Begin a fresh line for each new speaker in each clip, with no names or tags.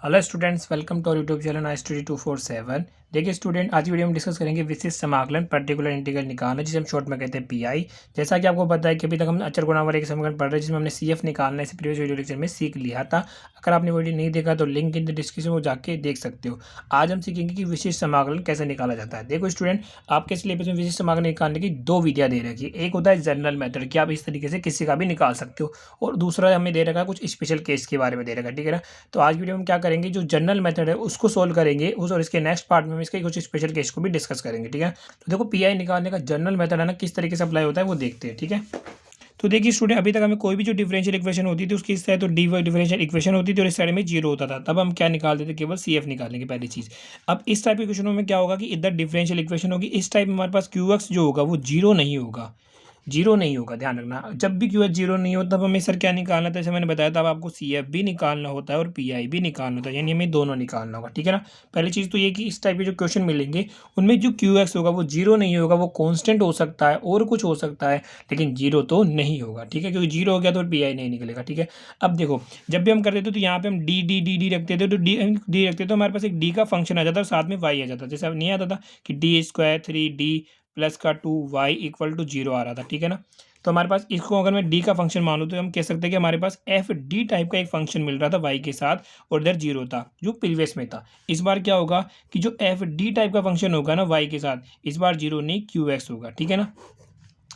Hello students, welcome to our YouTube channel I study 247। देखिए student, आज की video में डिस्कस करेंगे विशिष्ट समाकलन पर्टिकुलर इंटीग्रल निकालना, जिसे हम शॉर्ट में कहते हैं पीआई। जैसा कि आपको पता है कि अभी तक हम अचर गुणावार एक समीकरण पढ़ रहे हैं जिसमें हमने सीएफ निकालना इसे प्रीवियस वीडियो लेक्चर में सीख लिया था। अगर आपने वीडियो नहीं देखा तो लिंक इन द डिस्क्रिप्शन में जाके देख सकते हो। आज हम सीखेंगे कि विशिष्ट समाकलन कैसे निकाला जाता है। देखो स्टूडेंट, आपके सिलेबस में विशिष्ट समाकलन निकालने की दो विधियाँ दे रखी है। एक होता है जनरल मेथड कि आप इस तरीके से किसी का भी निकाल सकते हो, और दूसरा हमें दे रखा है कुछ स्पेशल केस के बारे में दे रखा है। ठीक है ना। तो आज वीडियो में क्या करेंगे, जो जनरल मेथड है उसको सोल्व करेंगे उस, और इसके नेक्स्ट पार्ट में हम इसके कुछ स्पेशल केस को भी डिस्कस करेंगे। ठीक है। तो देखो पीआई निकालने का जनरल मेथड है ना, किस तरीके से अप्लाई होता है वो देखते हैं। ठीक है। तो देखिए स्टूडेंट, अभी तक हमें कोई भी जो डिफरेंशियल इक्वेशन होती थी उसकी इस साइड तो डी डिफरेंशियल इक्वेशन होती थी और इस साइड में जीरो होता था। तब हम क्या निकालते थे, केवल सीएफ निकालने की पहली चीज। अब इस टाइप के इक्वेशनों में क्या होगा कि इधर डिफरेंशियल इक्वेशन होगी, इस टाइप में हमारे पास क्यूएक्स जो होगा वो जीरो नहीं होगा। जीरो नहीं होगा, ध्यान रखना। जब भी क्यूएच जीरो नहीं हो तब हमें सर क्या निकालना था, जैसे मैंने बताया था, अब आपको सीएफ भी निकालना होता है और पीआई भी निकालना होता है, यानी हमें दोनों निकालना होगा। ठीक है ना। पहली चीज़ तो ये कि इस टाइप के जो क्वेश्चन मिलेंगे उनमें जो क्यूएक्स होगा वो जीरो नहीं होगा, वो कॉन्स्टेंट हो सकता है और कुछ हो सकता है, लेकिन जीरो तो नहीं होगा। ठीक है, क्योंकि जीरो हो गया तो पीआई नहीं निकलेगा। ठीक है। अब देखो, जब भी हम करते थे तो यहाँ पे हम डी डी डी डी रखते थे, तो डी रखते थे तो हमारे पास एक डी का फंक्शन आ जाता है और साथ में वाई आ जाता है। जैसे अब नहीं आता था कि डी स्क्वायर 3d प्लस का 2y इक्वल टू जीरो आ रहा था। ठीक है ना। तो हमारे पास इसको अगर मैं डी का फंक्शन मान लूँ तो हम कह सकते हैं कि हमारे पास एफ डी टाइप का एक फंक्शन मिल रहा था वाई के साथ, और इधर जीरो था जो प्रीवियस में था। इस बार क्या होगा कि जो एफ डी टाइप का फंक्शन होगा ना वाई के साथ, इस बार जीरो नहीं क्यू एक्स होगा। ठीक है ना।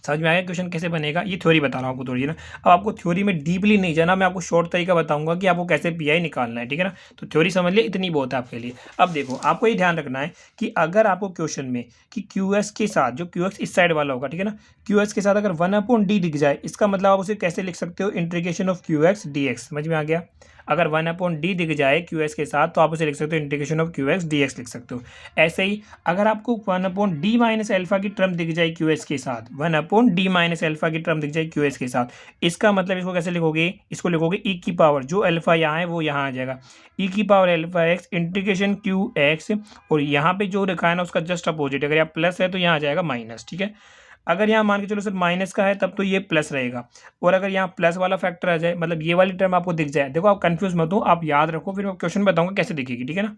समझ में आया क्वेश्चन कैसे बनेगा, ये थ्योरी बता रहा हूँ आपको थोड़ी ना। अब आपको थ्योरी में डीपली नहीं जाना, मैं आपको शॉर्ट तरीका बताऊंगा कि आपको कैसे पीआई निकालना है। ठीक है ना। तो थ्योरी समझ लिया, इतनी बहुत है आपके लिए। अब देखो, आपको ये ध्यान रखना है कि अगर आपको क्वेश्चन में कि क्यूएस के साथ, जो क्यूएक्स इस साइड वाला होगा, ठीक है ना, क्यूएस के साथ अगर 1/d दिख जाए, इसका मतलब आप उसे कैसे लिख सकते हो, इंटीग्रेशन ऑफ क्यूएक्स डीएक्स। समझ में आ गया। अगर 1/d दिख जाए क्यूएस के साथ तो आप उसे लिख सकते हो इंटीग्रेशन ऑफ क्यूएक्स डीएक्स लिख सकते हो। ऐसे ही अगर आपको 1/d माइनस एल्फा की टर्म दिख जाए क्यूएस के साथ, 1/d माइनस एल्फा की टर्म दिख जाए क्यूएस के साथ, इसका मतलब इसको कैसे लिखोगे, इसको लिखोगे ई की पावर, जो अल्फा यहाँ है वो यहाँ आ जाएगा, ई की power alpha x integration Q x, और यहाँ पे जो लिखा है ना उसका जस्ट अपोजिट, अगर यहाँ प्लस है तो यहाँ आ जाएगा माइनस। ठीक है। अगर यहाँ मान के चलो सर माइनस का है तब तो ये प्लस रहेगा, और अगर यहाँ प्लस वाला फैक्टर आ जाए, मतलब ये वाली टर्म आपको दिख जाए, देखो आप कंफ्यूज मत हो, आप याद रखो, फिर मैं क्वेश्चन बताऊंगा कैसे दिखेगी। ठीक है ना।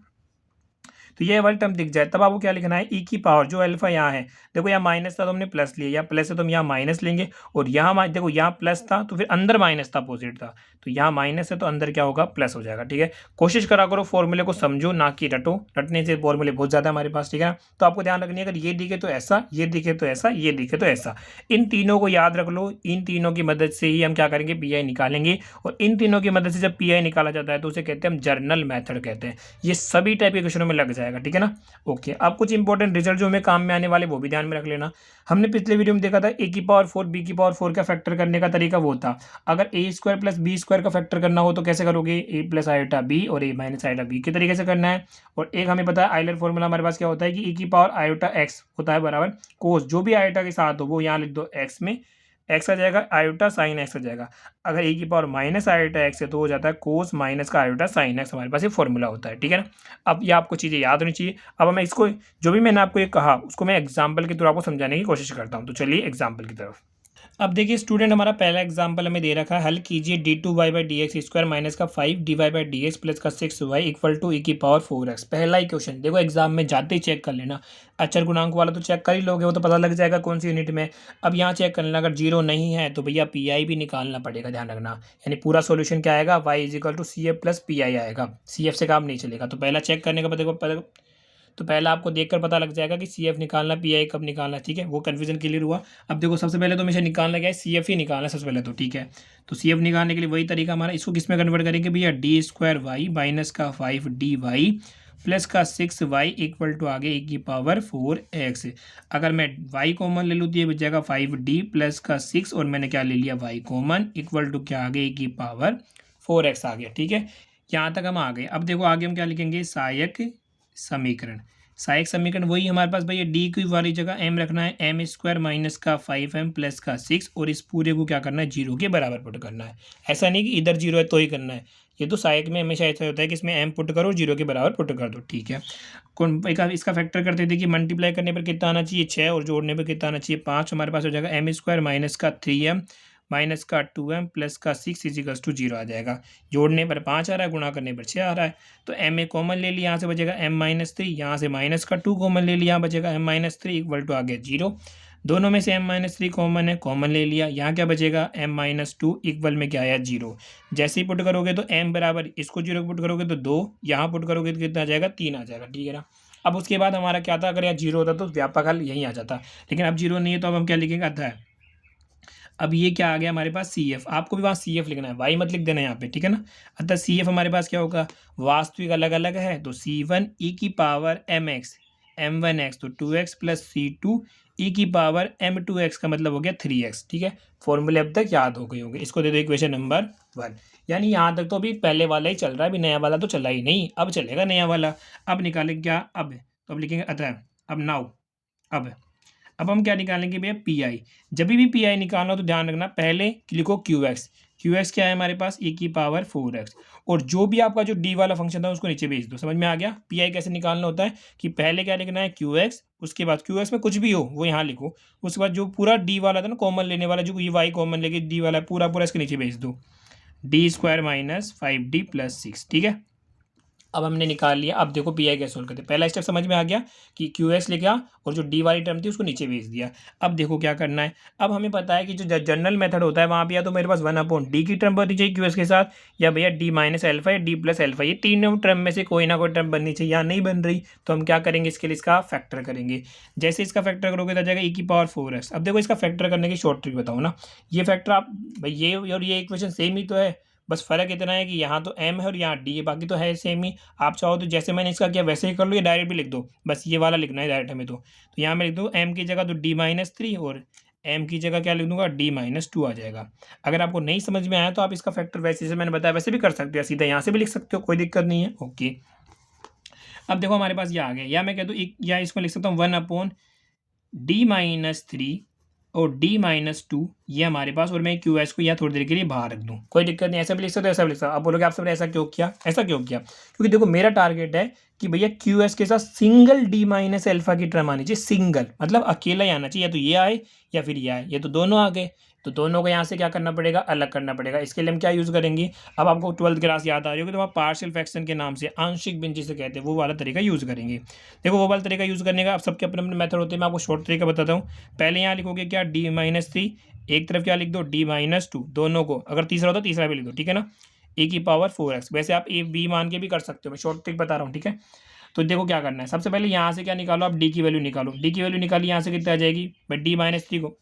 तो ये वाली टर्म दिख जाए तब आपको क्या लिखना है, ई की पावर, जो अल्फा यहाँ है, देखो यहाँ माइनस था तो हमने प्लस लिया, या प्लस है तो हम यहाँ माइनस लेंगे, और यहाँ देखो यहाँ प्लस था तो फिर अंदर माइनस था, अपोजिट था, तो यहाँ माइनस है तो अंदर क्या होगा, प्लस हो जाएगा। ठीक है। कोशिश करा करो फॉर्मूले को समझो, ना कि रटो, रटने से फॉर्मूले बहुत ज़्यादा हमारे पास। ठीक है। तो आपको ध्यान रखनी है, अगर ये दिखे तो ऐसा, ये दिखे तो ऐसा, ये दिखे तो ऐसा, इन तीनों को याद रख लो। इन तीनों की मदद से ही हम क्या करेंगे, पीआई निकालेंगे, और इन तीनों की मदद से जब पीआई निकाला जाता है तो उसे कहते हैं हम जर्नल मेथड कहते हैं। ये सभी टाइप के क्वेश्चनों में लग जाएगा। ठीक है ना। ओके, अब कुछ इंपॉर्टेंट रिजल्ट जो हमें काम में आने वाले वो भी ध्यान में रख लेना। हमने पिछले वीडियो में देखा था ए की पावर 4 बी की पावर 4 का फैक्टर करने का तरीका वो था। अगर ए स्क्वायर प्लस बी स्क्वायर का फैक्टर करना हो तो कैसे करोगे, ए प्लस आयोटा बी और ए माइनस आयोटा बी के तरीके से करना है। और एक हमें पता है आइलर फॉर्मूला हमारे पास क्या होता है कि ए की पावर आयोटा एक्स होता है बराबर कोस, जो भी आयोटा के साथ हो वो यहाँ लिख दो एक्स में, एक्स आ जाएगा, आयोटा साइन एक्स आ जाएगा। अगर ए की पावर माइनस आयोटा एक्स है तो हो जाता है कोस माइनस का आयोटा साइन एक्स, हमारे पास ये फॉर्मूला होता है। ठीक है ना। अब ये आपको चीज़ें याद होनी चाहिए। अब मैं इसको, जो भी मैंने आपको ये कहा उसको मैं एग्जाम्पल के थ्रू आपको समझाने की कोशिश करता हूँ। तो चलिए एग्जाम्पल की तरफ। अब देखिए स्टूडेंट, हमारा पहला एग्जाम्पल हमें दे रखा है, हल कीजिए d2y/dx स्क्वायर माइनस का 5dy/dx प्लस का 6y इक्वल टू ई की पावर 4x। पहला ही क्वेश्चन देखो, एग्जाम में जाते ही चेक कर लेना। अचर गुणांक वाला तो चेक कर ही लोगे, वो तो पता लग जाएगा कौन सी यूनिट में। अब यहाँ चेक कर लेना, अगर जीरो नहीं है तो भैया पीआई भी निकालना पड़ेगा, ध्यान रखना। यानी पूरा सोल्यूशन क्या आएगा, y is equal to C F plus P I आएगा, सी एफ से काम नहीं चलेगा। तो पहला चेक करने का देखो, तो पहला आपको देखकर पता लग जाएगा कि सी एफ निकालना, पी आई कब निकालना। ठीक है, वो कन्फ्यूजन क्लियर हुआ। अब देखो, सबसे पहले तो हमेशा निकालना क्या है, सी एफ ही निकालना है सबसे पहले तो। ठीक है। तो सी एफ निकालने के लिए वही तरीका हमारा, इसको किस में कन्वर्ट करेंगे भैया, डी स्क्वायर वाई माइनस का 5dy प्लस का 6y इक्वल टू आगे ए की पावर 4x। अगर मैं y कॉमन ले लूँ तो ये बच जाएगा 5d प्लस का 6, और मैंने क्या ले लिया y कॉमन, इक्वल टू क्या आगे ए की पावर 4x आ गया। ठीक है, यहाँ तक हम आ गए। अब देखो आगे हम क्या लिखेंगे, सहायक समीकरण। सहायक समीकरण वही हमारे पास भैया, डी की वाली जगह एम रखना है, एम स्क्वायर माइनस का 5m प्लस का 6, और इस पूरे को क्या करना है, जीरो के बराबर पुट करना है। ऐसा नहीं कि इधर जीरो है तो ही करना है, ये तो सहायक में हमेशा ऐसा होता है कि इसमें एम पुट करो और जीरो के बराबर पुट कर दो। ठीक है। कौन इसका फैक्टर करते थे कि मल्टीप्लाई करने पर कितना आना चाहिए 6, और जोड़ने पर कितना आना चाहिए 5। हमारे पास हो जाएगा एम स्क्वायर माइनस का 3m माइनस का 2m प्लस का 6 इजिकल्स टू 0 आ जाएगा। जोड़ने पर 5 आ रहा है, गुणा करने पर 6 आ रहा है। तो m ए कॉमन ले लिया, यहाँ से बचेगा m-3, यहाँ से माइनस का 2 कॉमन ले लिया, यहाँ बचेगा m-3 इक्वल टू आ गया 0। दोनों में से m-3 कॉमन है, कॉमन ले लिया, यहाँ क्या बचेगा m-2 इक्वल में क्या आया 0। जैसे ही पुट करोगे तो m बराबर इसको 0 पुट करोगे तो 2, यहाँ पुट करोगे तो कितना आ जाएगा 3 आ जाएगा, ठीक है ना। अब उसके बाद हमारा क्या था, अगर यहाँ 0 होता तो व्यापक हल यहीं आ जाता, लेकिन अब 0 नहीं है तो अब हम क्या लिखेंगे अतः। अब ये क्या आ गया हमारे पास CF, आपको भी वहाँ CF लिखना है, y मत लिख देना यहाँ पे, ठीक है ना। अतः CF हमारे पास क्या होगा, वास्तविक अलग अलग है तो C1 e की पावर mx m1x तो 2x प्लस C2 e की पावर m2x का मतलब हो गया 3x, ठीक है। फॉर्मूले अब तक याद हो गए होंगे, इसको दे दो इक्वेशन नंबर 1। यानी यहाँ तक तो अभी पहले वाला ही चल रहा है, अभी नया वाला तो चला ही नहीं, अब चलेगा नया वाला। अब निकालेंगे क्या, अब लिखेंगे अतः, अब नाउ अब हम क्या निकालेंगे भैया PI। जब भी PI निकालना हो तो ध्यान रखना पहले लिखो QX क्या है हमारे पास e की पावर 4x, और जो भी आपका जो d वाला फंक्शन था उसको नीचे भेज दो। समझ में आ गया। PI कैसे निकालना होता है कि पहले क्या लिखना है QX, उसके बाद QX में कुछ भी हो वो यहाँ लिखो, उसके बाद जो पूरा d वाला था ना कॉमन लेने वाला, जो ये y कॉमन लेके d वाला पूरा पूरा इसके नीचे भेज दो, d² माइनस 5d प्लस 6, ठीक है। अब हमने निकाल लिया। अब देखो PI कैसे सोल्व करते हैं, पहला स्टेप समझ में आ गया कि QX लिखा और जो D वाली टर्म थी उसको नीचे भेज दिया। अब देखो क्या करना है, अब हमें पता है कि जो जनरल मेथड होता है वहाँ पे या तो मेरे पास 1/d की टर्म बननी चाहिए QX के साथ, या भैया d माइनस एल्फा या d प्लस एल्फा, ये तीनों टर्म में से कोई ना कोई टर्म बननी चाहिए। यहाँ नहीं बन रही तो हम क्या करेंगे, इसके लिए इसका फैक्टर करेंगे। जैसे इसका फैक्टर करोगे तो आ जाएगा e की पावर 4x। अब देखो इसका फैक्टर करने की शॉर्ट ट्रिक बताओ ना, ये फैक्टर आप भाई ये और ये इक्वेशन सेम ही तो है, बस फ़र्क इतना है कि यहाँ तो m है और यहाँ d है, बाकी तो है सेम ही। आप चाहो तो जैसे मैंने इसका किया वैसे ही कर लो, या डायरेक्ट भी लिख दो, बस ये वाला लिखना है डायरेक्ट हमें। तो यहाँ मैं लिख दूँ m की जगह तो d-3 और m की जगह क्या लिख दूँगा d-2 आ जाएगा। अगर आपको नहीं समझ में आया तो आप इसका फैक्टर वैसे जैसे मैंने बताया वैसे भी कर सकते हो, सीधा यहाँ से भी लिख सकते हो, कोई दिक्कत नहीं है। ओके, अब देखो हमारे पास ये आ गया, या मैं कह दूँ या इसको लिख सकता हूँ 1/d-3 और d-2 ये हमारे पास, और मैं QS को यहाँ थोड़ी देर के लिए बाहर रख दूँ, कोई दिक्कत नहीं, ऐसा भी लिख सकते हो ऐसा भी लिख सकते हो। आप बोलोगे आप सबने ऐसा क्यों किया, ऐसा क्यों किया, क्योंकि देखो मेरा टारगेट है कि भैया QS के साथ सिंगल d माइनस एल्फा की टर्म आनी चाहिए, सिंगल मतलब अकेला ही आना चाहिए, या तो ये आए या फिर ये आए, ये तो दोनों आ गए, तो दोनों को यहाँ से क्या करना पड़ेगा, अलग करना पड़ेगा। इसके लिए हम क्या यूज़ करेंगे, अब आपको 12th क्लास याद आ रही होगी तो आप पार्शियल फ्रैक्शन के नाम से आंशिक भिन्न जिसे कहते हैं वो वाला तरीका यूज़ करेंगे। देखो वो वाला तरीका यूज़ करने का अब सबके अपने अपने मेथड होते हैं, मैं आपको शॉर्ट तरीका बताता हूँ। पहले यहाँ लिखोगे क्या d-3, एक तरफ क्या लिख दो d-2, दोनों को, अगर तीसरा होता तीसरा भी लिख दो, ठीक है ना, e की पावर 4x। वैसे आप a b मान के भी कर सकते हो, मैं शॉर्ट ट्रिक बता रहा हूँ, ठीक है। तो देखो क्या करना है, सबसे पहले यहाँ से क्या निकालो, आप d की वैल्यू निकालो, d की वैल्यू निकाली, यहाँ से कितना आ जाएगी भाई d-3 को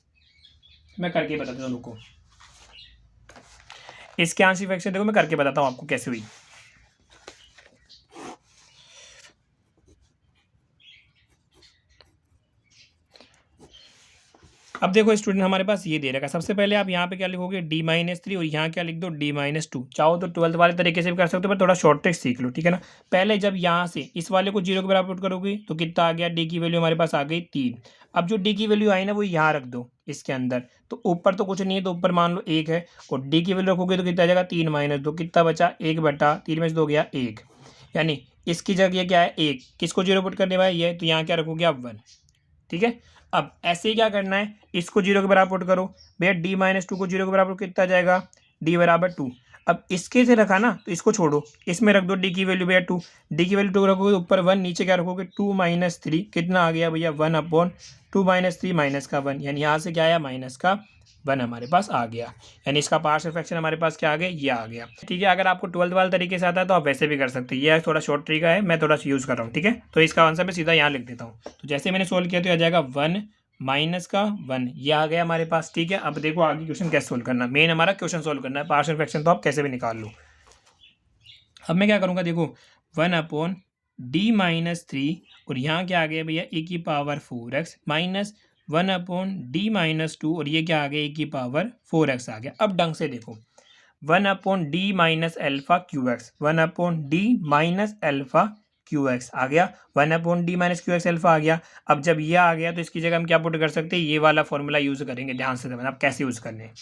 मैं करके बताता हूँ, रुको इसके आंशिक फ्रैक्शन देखो मैं करके बताता हूँ आपको कैसे हुई। अब देखो स्टूडेंट हमारे पास ये दे रखा है, सबसे पहले आप यहाँ पे क्या लिखोगे d-3 और यहाँ क्या लिख दो d-2। चाहो तो 12th वाले तरीके से भी कर सकते हो, पर थोड़ा शॉर्ट ट्रिक सीख लो, ठीक है ना। पहले जब यहाँ से इस वाले को 0 के बराबर पुट करोगे तो कितना आ गया, d की वैल्यू हमारे पास आ गई 3। अब जो d की वैल्यू आई ना वो यहाँ रख दो इसके अंदर, तो ऊपर तो कुछ नहीं है तो ऊपर मान लो 1 है, और d की वैल्यू रखोगे तो कितना आ जाएगा 3-2, कितना बचा 1/3 हो गया 1, यानी इसकी जगह क्या है 1, किसको 0 पुट करने वाला ये, तो यहाँ क्या रखोगे आप 1, ठीक है। अब ऐसे ही क्या करना है, इसको 0 के बराबर पुट करो भैया, d-2 को 0 के बराबर कितना जाएगा d बराबर 2। अब इसके से रखा ना तो इसको छोड़ो, इसमें रख दो d की वैल्यू भैया 2, d की वैल्यू 2 रखोगे ऊपर 1, नीचे क्या रखोगे 2-3, कितना आ गया भैया 1/2 माइनस 3 माइनस का 1, यानी यहाँ से क्या आया माइनस का 1 हमारे पास आ गया, यानी इसका पार्शियल फ्रैक्शन हमारे पास क्या आ गया, ये आ गया, ठीक है। अगर आपको 12th वाले तरीके से आता है तो आप वैसे भी कर सकते हैं, ये थोड़ा शॉर्ट तरीका है, मैं थोड़ा यूज़ कर रहा हूँ, ठीक है। तो इसका आंसर मैं सीधा यहाँ लिख देता हूँ, तो जैसे मैंने सोल्व किया तो आ जाएगा 1 माइनस का 1, ये आ गया हमारे पास, ठीक है। अब देखो आगे क्वेश्चन कैसे सोल्व करना है, मेन हमारा क्वेश्चन सोल्व करना है, पार्शियल फ्रैक्शन तो आप कैसे भी निकाल लो। अब मैं क्या करूँगा, देखो 1/d-3 और यहाँ क्या आ गया भैया e की पावर 4x माइनस 1/d-2 और ये क्या आ गया e की पावर 4x आ गया। अब ढंग से देखो 1/d minus alpha QX, 1/d minus alpha QX आ गया, 1/d माइनस QX एल्फा आ गया। अब जब ये आ गया तो इसकी जगह हम क्या पुट कर सकते हैं, ये वाला फॉर्मूला यूज़ करेंगे, ध्यान से समझना आप कैसे यूज़ करने हैं।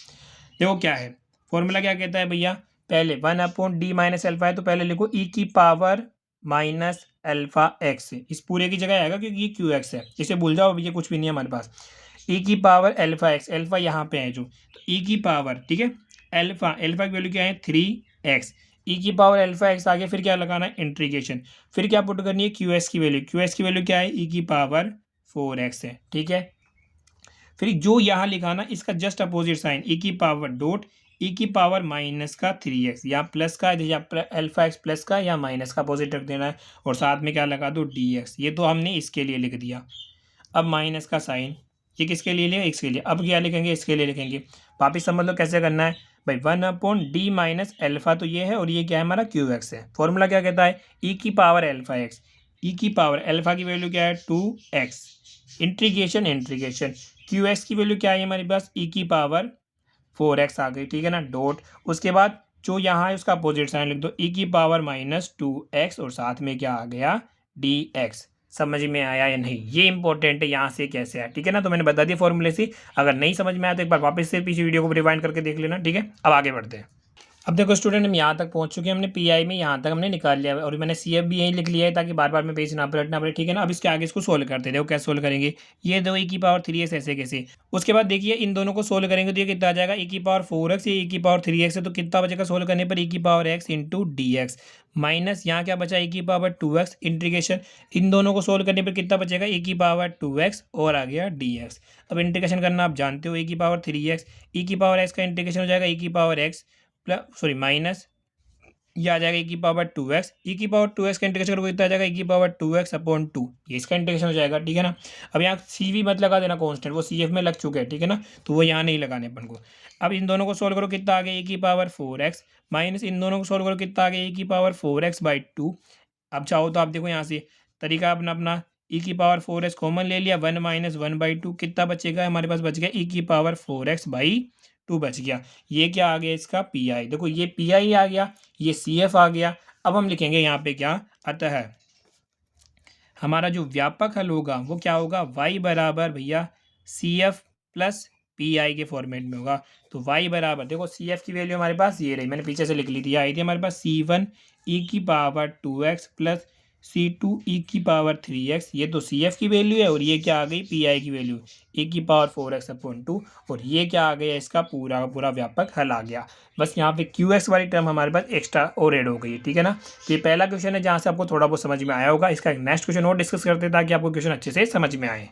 देखो क्या है फॉर्मूला, क्या कहता है भैया, पहले 1/d माइनस एल्फा है तो पहले लिखो e की पावर माइनस एल्फा x, इस पूरे की जगह आएगा क्योंकि ये QX है, इसे भूल जाओ, ये कुछ भी नहीं है हमारे पास। ई की पावर अल्फा एक्स, अल्फा यहाँ पे है जो, तो ई की पावर, ठीक है, अल्फा, अल्फा की वैल्यू क्या है 3x, ई की पावर अल्फा एक्स आगे फिर क्या लगाना है इंटीग्रेशन, फिर क्या पुट करनी है क्यू एस की वैल्यू, क्यू एस की वैल्यू क्या है ई की पावर 4x है, ठीक है। फिर जो यहाँ लिखाना इसका जस्ट अपोजिट साइन, ई की पावर डॉट ई की पावर माइनस का 3x, या प्लस का या अल्फा एक्स प्लस का या माइनस का अपोजिट रख देना है, और साथ में क्या लगा दो dx, ये तो हमने इसके लिए लिख दिया। अब माइनस का साइन, ये किसके लिए लिया, x के लिए, अब क्या लिखेंगे इसके लिए लिखेंगे, वापिस समझ लो कैसे करना है भाई, 1/d माइनस अल्फा तो ये है, और ये क्या है हमारा क्यू एक्स है, फॉर्मूला क्या कहता है ई की पावर अल्फा एक्स, ई की पावर अल्फा की वैल्यू क्या है 2x, integration integration Q x की वैल्यू क्या है हमारे पास ई की पावर 4x आ गई, ठीक है ना, डॉट, उसके बाद जो यहाँ है उसका अपोजिट साइन लिख दो, ई की पावर -2x, और साथ में क्या आ गया dx। समझ में आया या नहीं, ये इंपॉर्टेंट है यहाँ से कैसे है, ठीक है ना, तो मैंने बता दिया फॉर्मूले से, अगर नहीं समझ में आया तो एक बार वापस से पीछे वीडियो को रिवाइंड करके देख लेना, ठीक है। अब आगे बढ़ते हैं। अब देखो स्टूडेंट, हम यहाँ तक पहुँच चुके हैं, हमने पीआई में यहाँ तक हमने निकाल लिया है, और मैंने सीएफ भी यहीं लिख लिया है ताकि बार बार में पेज ना पलटना पड़े, ठीक है ना। अब इसके आगे इसको सोल्व करते हैं, देखो कैसे सोल्व करेंगे, ये दो ई की पावर 3x ऐसे कैसे, उसके बाद देखिए इन दोनों को सोल्व करेंगे तो ये कितना आ जाएगा ई की पावर 4x, ये ई की पावर 3x है, तो कितना बचेगा सोल्व करने पर ई की power x into D x, minus यहाँ क्या बचा ई की पावर 2x, इंटीग्रेशन इन दोनों को सोल्व करने पर कितना बचेगा ई की पावर 2x, और आ गया dx। अब इंटीग्रेशन करना आप जानते हो, ई की पावर 3x, ई की पावर x का इंटीग्रेशन हो जाएगा ई की power x plus sorry minus, ये आ जाएगा ई की पावर 2x, ई की पावर 2x का इंटीग्रेशन करोगे कितना आ जाएगा ई की पावर 2x अपॉन 2, ये इसका इंटीग्रेशन हो जाएगा, ठीक है ना। अब यहाँ सी वी मत लगा देना कांस्टेंट, वो सी एफ में लग चुके हैं, ठीक है ना, तो वो यहाँ नहीं लगाने अपन को। अब इन दोनों को सोल्व करो कितना आ गया ई की पावर 4x, माइनस इन दोनों को सोल्व करो कितना आ गया ई की पावर 4x/2। अब चाहो तो आप देखो यहाँ से तरीका अपना अपना, ई की पावर 4x कॉमन ले लिया, 1 - 1/2 कितना बचेगा हमारे पास, बच गया ई की पावर 4x/2 बच गया। ये क्या आ गया इसका पी आई, देखो ये पी आई आ गया, ये सी एफ आ गया। अब हम लिखेंगे यहाँ पे क्या, अतः हमारा जो व्यापक हल होगा वो क्या होगा, y बराबर भैया C F plus P I के फॉर्मेट में होगा। तो y बराबर देखो सी एफ की वैल्यू हमारे पास ये रही, मैंने पीछे से लिख ली थी, आई थी हमारे पास C1 ई की पावर 2x प्लस C2 ई की पावर 3x, ये तो सी एफ की वैल्यू है, और ये क्या आ गई पी आई की वैल्यू ई की पावर 4x/2, और ये क्या आ गया इसका पूरा का पूरा व्यापक हल आ गया। बस यहाँ पे क्यू एक्स वाली टर्म हमारे पास एक्स्ट्रा और ऐड हो गई है, ठीक है ना। तो ये पहला क्वेश्चन है जहाँ से आपको थोड़ा बहुत समझ में आया होगा, इसका एक नेक्स्ट क्वेश्चन और डिस्कस करते हैं ताकि आपको क्वेश्चन अच्छे से समझ में आए।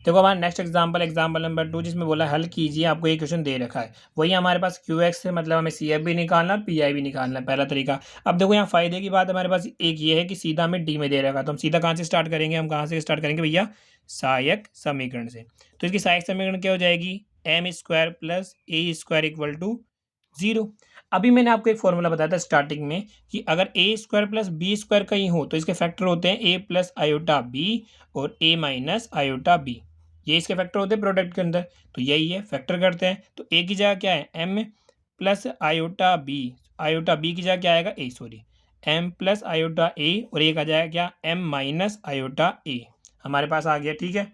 देखो हमारा नेक्स्ट एग्जाम्पल नंबर 2, जिसमें बोला हल कीजिए, आपको ये क्वेश्चन दे रखा है, वही हमारे पास क्यू एक्स है, मतलब हमें सी एफ भी निकालना और पी आई भी निकालना है, पहला तरीका। अब देखो यहाँ फायदे की बात हमारे पास एक ये है कि सीधा हमें डी में दे रखा, तो हम सीधा कहाँ से स्टार्ट करेंगे, हम कहाँ से स्टार्ट करेंगे भैया, सहायक समीकरण से। तो इसकी सहायक समीकरण क्या हो जाएगी, m² plus a² equal to 0। अभी मैंने आपको एक फॉर्मूला बताया था स्टार्टिंग में कि अगर a² प्लस b² कहीं हो तो इसके फैक्टर होते हैं a प्लस आयोटा b और a माइनस आयोटा b, ये इसके फैक्टर होते हैं प्रोडक्ट के अंदर। तो यही है, फैक्टर करते हैं, तो a की जगह क्या है m प्लस आयोटा b की जगह क्या आएगा a, sorry m plus iota a, और एक आ जाएगा क्या m माइनस आयोटा a, हमारे पास आ गया, ठीक है,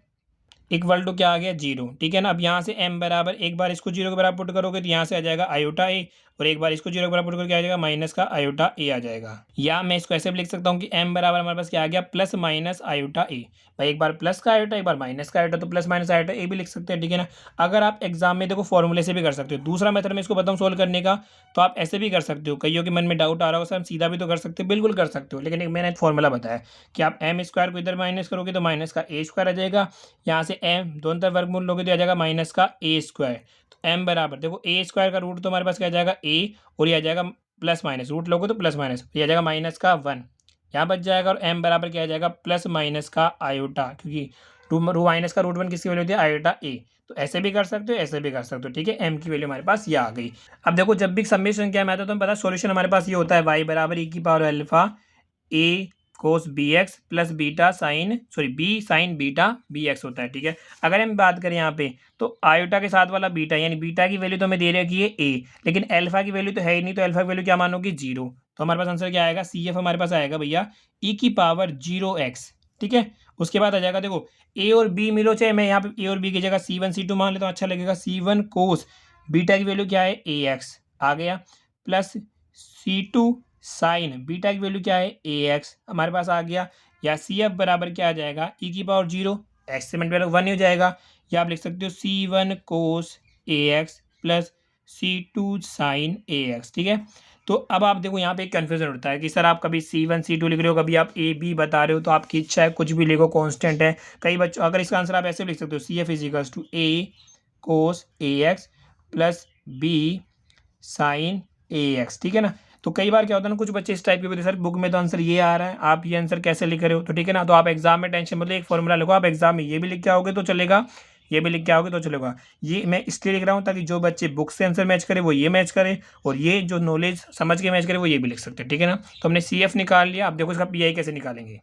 इक्वल टू क्या आ गया 0, ठीक है ना। अब यहाँ से m बराबर, एक बार इसको 0 के बराबर पुट करोगे तो यहाँ से आ जाएगा आयोटा a, और एक बार इसको 0 के बराबर पुट करके आ जाएगा माइनस का आयोटा a आ जाएगा। या मैं इसको ऐसे भी लिख सकता हूँ कि m बराबर हमारे पास क्या आ गया प्लस माइनस आयोटा a, भाई एक बार प्लस का आयोटा एक बार माइनस का आयोटा, तो प्लस माइनस आयोटा a भी लिख सकते हैं, ठीक है ना। अगर आप एग्जाम में देखो फॉर्मूले से भी कर सकते हो, दूसरा मेथड में इसको बताऊँ सोल्व करने का, तो आप ऐसे भी कर सकते हो। कईयों के मन में डाउट आ रहा हो सर हम सीधा भी तो कर सकते हो, बिल्कुल कर सकते हो, लेकिन एक मैंने फॉर्मूला बताया कि आप m² को इधर माइनस करोगे तो माइनस का a² आ जाएगा, यहाँ से m दोनों तरफ वर्गमूल लोगे तो आ जाएगा माइनस का a²। तो m बराबर देखो a² का रूट तो हमारे पास क्या आ जाएगा a, और ये आ जाएगा प्लस माइनस, रूट लोगे तो प्लस माइनस, ये आ जाएगा माइनस का 1 यहाँ बच जाएगा, और m बराबर क्या आ जाएगा प्लस माइनस का आयोटा, क्योंकि रू माइनस का रूट 1 किसकी वैल्यू होती है आयोटा a। तो ऐसे भी कर सकते हो ऐसे भी कर सकते हो, ठीक है, m की वैल्यू हमारे पास ये आ गई। अब देखो जब भी समेशन क्या मैं आता तो पता सॉल्यूशन हमारे पास ये होता है y बराबर e की power alpha a cos B X plus beta sine B sine beta B X होता है, ठीक है। अगर हम बात करें यहाँ पे तो आयोटा के साथ वाला बीटा, यानी बीटा की वैल्यू तो हमें दे रखी है a, लेकिन अल्फा की वैल्यू तो है ही नहीं, तो अल्फा की वैल्यू क्या मानोगे 0, तो हमारे पास आंसर क्या आएगा सी एफ हमारे पास आएगा भैया e की पावर 0x, ठीक है। उसके बाद आ जाएगा देखो a और b मिलो, चाहे मैं यहाँ पे a और b की जगह C1 C2 मान लेता हूँ, अच्छा लगेगा, C1 कोस बीटा की वैल्यू क्या है ax आ गया, प्लस C2 साइन बीटा की वैल्यू क्या है ax हमारे पास आ गया, या सी एफ बराबर क्या आ जाएगा e की पावर 0 x से मल्टीप्लाई 1 ही हो जाएगा, या आप लिख सकते हो C1 cos AX plus C2 sine AX, ठीक है। तो अब आप देखो यहाँ पे एक कन्फ्यूजन होता है कि सर आप कभी C1 C2 लिख रहे हो, कभी आप AB बता रहे हो, तो आपकी इच्छा है कुछ भी लिखो, कांस्टेंट है। कई बच्चों अगर इसका आंसर आप ऐसे भी लिख सकते हो CF is equals to A cos AX plus B sine AX, ठीक है ना। तो कई बार क्या होता है ना, कुछ बच्चे इस टाइप के बोलते सर बुक में तो आंसर ये आ रहा है, आप ये आंसर कैसे लिख रहे हो, तो ठीक है ना। तो आप एग्जाम में टेंशन मतलब एक फॉर्मूला लिखो, आप एग्जाम में ये भी लिख के आओगे तो चलेगा, ये भी लिख के आओगे तो चलेगा। ये मैं इसलिए लिख रहा हूँ ताकि जो बच्चे बुक से आंसर मैच करे वो ये मैच करे, और ये जो नॉलेज समझ के मैच करे वो ये भी लिख सकते हैं, ठीक है ना। तो हमने CF निकाल लिया। अब देखो इसका PI कैसे निकालेंगे।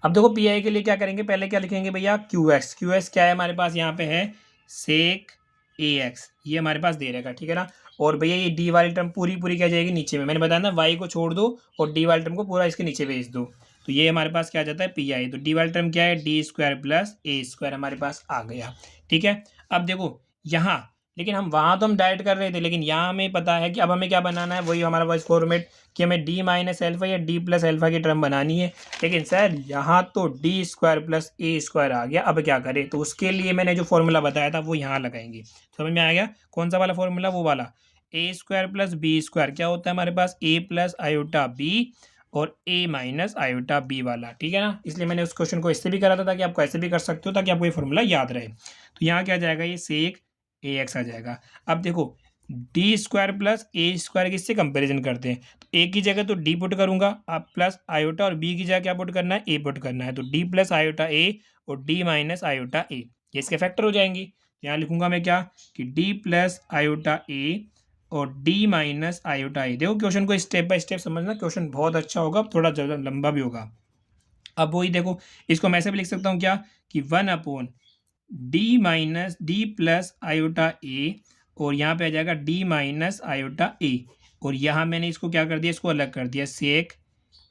अब देखो PI के लिए क्या करेंगे, पहले क्या लिखेंगे भैया, QX क्या है हमारे पास यहाँ पे है सेक AX, ये हमारे पास दे रहेगा, ठीक है ना। और भैया ये डी वाली टर्म पूरी पूरी क्या जाएगी नीचे में, मैंने बताया ना y को छोड़ दो और डी वाली टर्म को पूरा इसके नीचे भेज दो, तो ये हमारे पास क्या आ जाता है PI। तो डी वाली टर्म क्या है, D² प्लस A² हमारे पास आ गया, ठीक है। अब देखो यहाँ, लेकिन हम वहाँ तो हम डायरेक्ट कर रहे थे, लेकिन यहाँ हमें पता है कि अब हमें क्या बनाना है, वही हमारा पास फॉर्मेट कि हमें D माइनस एल्फा या D प्लस एल्फा की टर्म बनानी है। लेकिन सर यहाँ तो D² प्लस A² आ गया, अब क्या करें, तो उसके लिए मैंने जो फॉर्मूला बताया था वो यहाँ लगाएंगे। समझ में आ गया कौन सा वाला फॉर्मूला, वो वाला A² प्लस B² क्या होता है हमारे पास A प्लस आयोटा B और A माइनस आयोटा B वाला, ठीक है ना। इसलिए मैंने उस क्वेश्चन को इससे भी करा था ताकि आपको ऐसे भी कर सकते हो, ताकि आपको ये फॉर्मूला याद रहे। तो यहाँ क्या जाएगा, ये सेक AX आ जाएगा। अब देखो D² प्लस A² किससे कंपेरिजन करते हैं, तो A की जगह तो D पुट करूंगा, अब प्लस आयोटा, और B की जगह क्या पुट करना है, A पुट करना है, तो D प्लस आयोटा A और D माइनस आयोटा A, ये इसके फैक्टर हो जाएंगे। यहाँ लिखूंगा मैं क्या कि D प्लस आयोटा A और D माइनस आयोटा A। देखो क्वेश्चन को स्टेप बाय स्टेप समझना, क्वेश्चन बहुत अच्छा होगा, थोड़ा ज़्यादा लंबा भी होगा। अब वही देखो, इसको मैं ऐसे भी लिख सकता हूँ क्या कि 1 D minus D plus iota A, और यहाँ पे आ जाएगा डी माइनस आयोटा ए, और यहाँ मैंने इसको क्या कर दिया, इसको अलग कर दिया सेक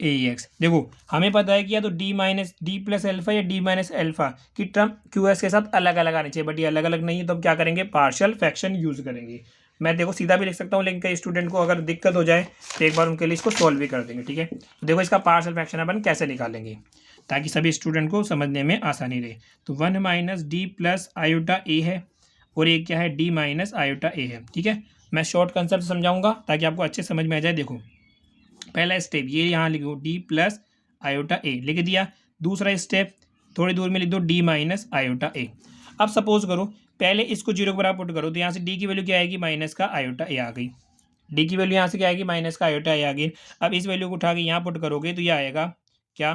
AX। देखो हमें पता है कि या तो D minus D plus alpha या D माइनस एल्फा की टर्म QS के साथ अलग अलग आनी चाहिए, बट ये अलग अलग नहीं है, तो हम क्या करेंगे, पार्शियल फ्रैक्शन यूज करेंगे। मैं देखो सीधा भी लिख सकता हूँ, लेकिन कई स्टूडेंट को अगर दिक्कत हो जाए तो एक बार उनके लिए इसको सॉल्व भी कर देंगे, ठीक है। तो देखो इसका पार्शियल फ्रैक्शन अपन कैसे निकालेंगे ताकि सभी स्टूडेंट को समझने में आसानी रहे। तो 1 माइनस डी प्लस आयोटा ए है, और एक क्या है, डी माइनस आयोटा ए है, ठीक है। मैं शॉर्ट कंसेप्ट समझाऊंगा ताकि आपको अच्छे समझ में आ जाए। देखो पहला स्टेप ये यहाँ लिखो डी प्लस आयोटा ए लिख दिया, दूसरा स्टेप थोड़ी दूर में लिख दो डी माइनस आयोटा ए। अब सपोज करो पहले इसको जीरो के बराबर पुट करो, तो यहाँ से डी की वैल्यू क्या आएगी, माइनस का आयोटा ए आ गई। डी की वैल्यू यहाँ से क्या आएगी, माइनस का आयोटा ए आ गई। अब इस वैल्यू को उठा के यहाँ पुट करोगे तो ये आएगा क्या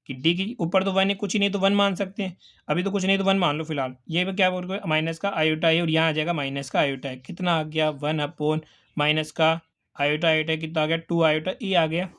कि डी की ऊपर तो वन है, कुछ ही नहीं तो वन मान सकते हैं, अभी तो कुछ नहीं तो वन मान लो फिलहाल। ये क्या बोल रहे माइनस का आयोटा ए, और यहाँ आ जाएगा माइनस का आयोटा ए, कितना आ गया 1 माइनस का आयोटा आयोटा कितना आ गया 2 आयोटा ई आ गया।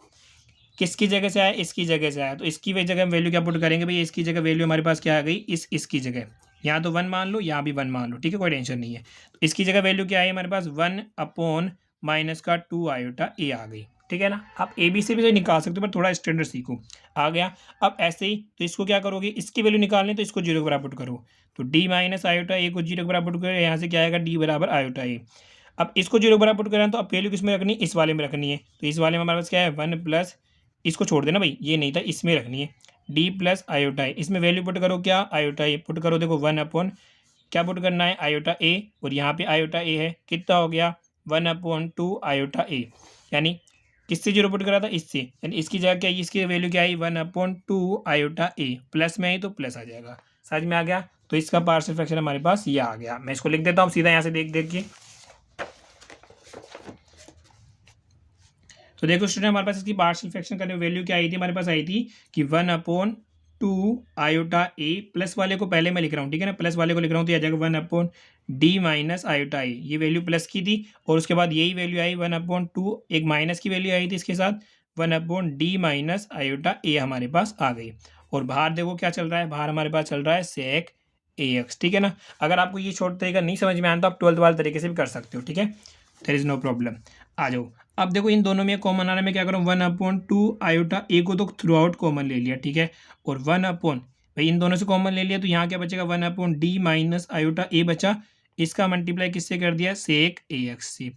किसकी जगह से आया, इसकी जगह से आया, तो इसकी जगह हम वैल्यू क्या पुट करेंगे भैया, इसकी जगह वैल्यू हमारे पास क्या आ गई, इसकी जगह यहाँ तो 1 मान लो, यहाँ भी 1 मान लो, ठीक है, कोई टेंशन नहीं है। तो इसकी जगह वैल्यू क्या आई हमारे पास 1 माइनस का 2 आयोटा ए आ गई, ठीक है ना। आप ABC भी तो निकाल सकते हो, पर थोड़ा स्टैंडर्ड सीखो। आ गया। अब ऐसे ही तो इसको क्या करोगे, इसकी वैल्यू निकालनी तो इसको जीरो के बराबर पुट करो, तो डी माइनस आयोटा ए को जीरो के बराबर पुट करो, यहाँ से क्या आएगा डी बराबर आयोटा ए। अब इसको जीरो के बराबर पुट करना तो अब वैल्यू किस में रखनी है, इस वाले में रखनी है, तो इस वाले में हमारे पास क्या है 1 प्लस, इसको छोड़ देना भाई, ये नहीं था, इसमें रखनी है डी प्लस आयोटा ए। इसमें वैल्यू पुट करो क्या, आयोटा ए पुट करो, देखो 1 क्या पुट करना है, आयोटा ए, और यहाँ पे आयोटा ए है, कितना हो गया 1/2 आयोटा ए, यानी किससे जीरो पुट करा था, इससे, यानी इसकी जगह क्या, इसकी वैल्यू क्या आई 1/2 आयोटा ए, प्लस में आई तो प्लस आ जाएगा, समझ में आ गया। तो इसका पार्शियल फ्रैक्शन हमारे पास ये आ गया। मैं इसको लिख देता हूँ सीधा यहाँ से देख देख के। तो देखो स्टूडेंट हमारे पास इसकी पार्शियल फ्रैक्शन करने वैल्यू क्या आई थी, हमारे पास आई थी कि 1/2 आयोटा ए, प्लस वाले को पहले मैं लिख रहा हूँ, ठीक है ना, प्लस वाले को लिख रहा हूँ तो आ जाएगा 1/d माइनस आयोटा ए, ये वैल्यू प्लस की थी, और उसके बाद यही वैल्यू आई 1/2, एक माइनस की वैल्यू आई थी इसके साथ 1/d माइनस आयोटा ए हमारे पास आ गई। और बाहर देखो क्या चल रहा है, बाहर हमारे पास चल रहा है सेक AX, ठीक है ना। अगर आपको ये शॉर्ट तरीका नहीं समझ में आया तो आप 12th वाले तरीके से भी कर सकते हो, ठीक है, देयर इज नो प्रॉब्लम। आ जाओ। अब देखो इन दोनों में कॉमन आ रहा है, मैं क्या करूँ 1/2 आयोटा ए को तो थ्रू आउट कॉमन ले लिया, ठीक है, और भाई इन दोनों से कॉमन ले लिया, तो यहाँ क्या बचेगा 1/d माइनस आयोटा ए बचा, इसका मल्टीप्लाई किससे कर दिया, सेक AX से,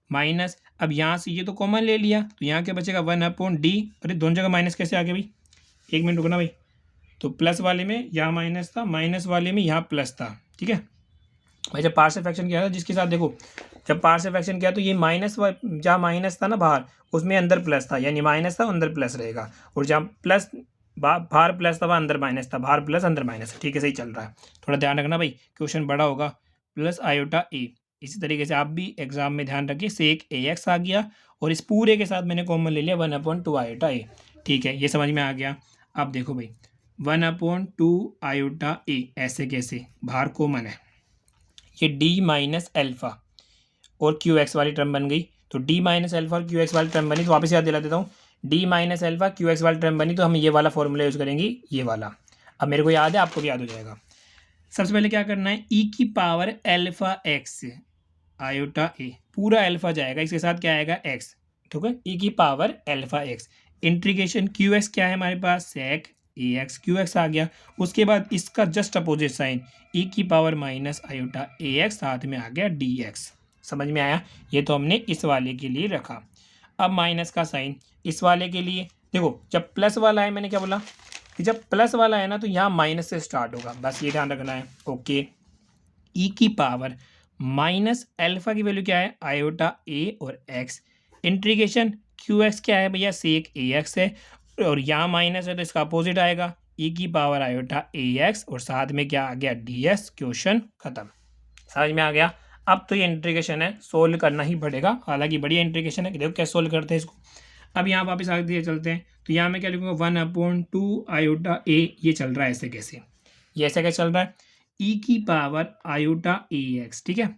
माइनस, अब यहाँ से ये तो कॉमन ले लिया, तो यहाँ क्या बचेगा 1/d, अरे दोनों जगह माइनस कैसे आ गया भाई, एक मिनट रुकना भाई, तो प्लस वाले में यहाँ माइनस था, माइनस वाले में यहाँ प्लस था, ठीक है भाई। जब पार्शियल फ्रैक्शन किया था जिसके साथ देखो, जब पार्शियल फ्रैक्शन किया तो ये माइनस, जहाँ माइनस था ना बाहर, उसमें अंदर प्लस था, यानी माइनस था अंदर प्लस रहेगा, और जहाँ प्लस बाहर प्लस था वहाँ अंदर माइनस था, बाहर प्लस अंदर माइनस, ठीक है सही चल रहा है। थोड़ा ध्यान रखना भाई, क्वेश्चन बड़ा होगा। प्लस आयोटा ए, इसी तरीके से आप भी एग्जाम में ध्यान रखिए, सेक ए एक्स आ गया और इस पूरे के साथ मैंने कॉमन ले लिया 1/2 आयोटा ए, ठीक है ये समझ में आ गया। अब देखो भाई 1/2 आयोटा ए ऐसे कैसे, बाहर कॉमन है, ये डी माइनस एल्फा और क्यू एक्स वाली टर्म बन गई। तो डी माइनस एल्फा और क्यू एक्स वाली टर्म बनी, तो वापस याद दिला देता हूँ, D minus alpha Q x वाली टर्म बनी तो हम ये वाला फॉर्मूला यूज़ करेंगे, ये वाला। अब मेरे को याद है, आपको भी याद हो जाएगा। सबसे पहले क्या करना है, ई की पावर एल्फा एक्स आयोटा ए, पूरा एल्फा जाएगा, इसके साथ क्या आएगा एक्स, ठीक है, ई की power alpha x, integration Q x क्या है हमारे पास, सेक ए एक्स, क्यू एक्स आ गया। उसके बाद इसका जस्ट अपोजिट साइन ई की पावर माइनस आयोटा ए एक्स, साथ में आ गया डी एक्स। समझ में आया, ये तो हमने इस वाले के लिए रखा। अब माइनस का साइन इस वाले के लिए, देखो जब प्लस वाला है, मैंने क्या बोला कि जब प्लस वाला है ना तो यहाँ माइनस से स्टार्ट होगा, बस ये ध्यान रखना है, ओके। ई की पावर माइनस एल्फा की वैल्यू क्या है, आयोटा ए और एक्स, इंटीग्रेशन क्यू एक्स क्या है भैया, सेक ए एक्स है, और यहाँ माइनस है तो इसका अपोजिट आएगा, ई की पावर आयोटा ए एक्स और साथ में क्या आ गया डी एक्स। क्वेश्चन खत्म, समझ में आ गया। अब तो ये इंटीग्रेशन है, सोल्व करना ही पड़ेगा, हालांकि बढ़िया इंटीग्रेशन है, देखो कैसे सोल्व करते हैं इसको। अब यहाँ वापस आगे चलते हैं, तो यहाँ मैं क्या लिखूँगा 1/2 आयोटा ए, ये चल रहा है ऐसे कैसे, ये ऐसे कैसे चल रहा है, ई की पावर आयोटा ए एक्स, ठीक है।